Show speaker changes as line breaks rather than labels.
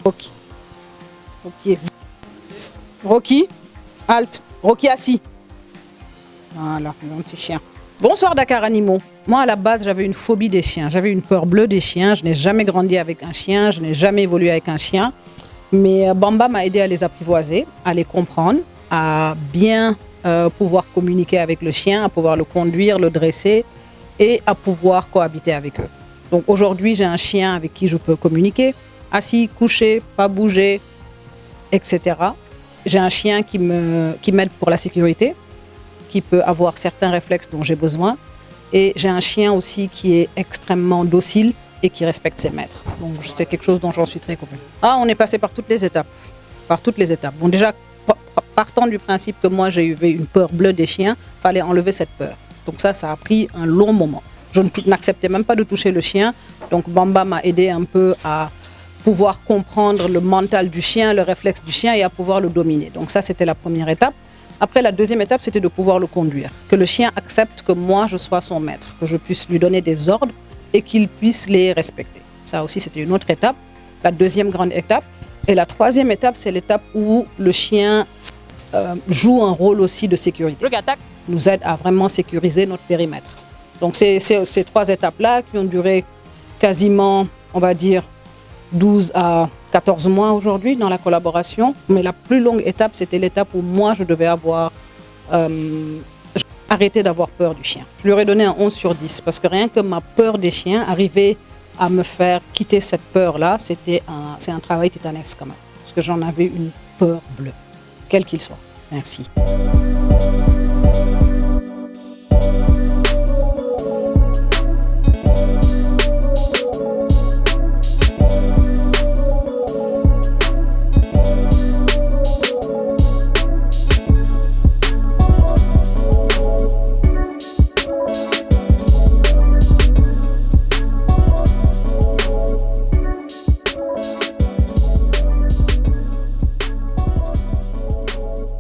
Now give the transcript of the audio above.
Rocky. Ok. Rocky, halte. Rocky assis. Voilà, mon petit chien. Bonsoir Dakar Animaux. Moi, à la base, j'avais une phobie des chiens. J'avais une peur bleue des chiens. Je n'ai jamais grandi avec un chien. Je n'ai jamais évolué avec un chien. Mais Bamba m'a aidé à les apprivoiser, à les comprendre, à bien pouvoir communiquer avec le chien, à pouvoir le conduire, le dresser et à pouvoir cohabiter avec eux. Donc aujourd'hui, j'ai un chien avec qui je peux communiquer, assis, couché, pas bouger, etc. J'ai un chien qui m'aide pour la sécurité, qui peut avoir certains réflexes dont j'ai besoin. Et j'ai un chien aussi qui est extrêmement docile et qui respecte ses maîtres. Donc c'est quelque chose dont j'en suis très convaincue. Ah, on est passé par toutes les étapes. Par toutes les étapes. Bon, déjà, partant du principe que moi j'ai eu une peur bleue des chiens, il fallait enlever cette peur. Donc ça a pris un long moment. Je n'acceptais même pas de toucher le chien. Donc Bamba m'a aidé un peu à pouvoir comprendre le mental du chien, le réflexe du chien et à pouvoir le dominer. Donc ça, c'était la première étape. Après, la deuxième étape, c'était de pouvoir le conduire. Que le chien accepte que moi, je sois son maître, que je puisse lui donner des ordres et qu'il puisse les respecter. Ça aussi, c'était une autre étape, la deuxième grande étape. Et la troisième étape, c'est l'étape où le chien joue un rôle aussi de sécurité. Nous aide à vraiment sécuriser notre périmètre. Donc, c'est ces trois étapes-là qui ont duré quasiment, on va dire, 12 à 14 mois aujourd'hui dans la collaboration. Mais la plus longue étape, c'était l'étape où moi, je devais avoir arrêté d'avoir peur du chien. Je lui aurais donné un 11 sur 10 parce que rien que ma peur des chiens, arriver à me faire quitter cette peur-là, c'est un travail titanesque quand même. Parce que j'en avais une peur bleue, quel qu'il soit. Merci.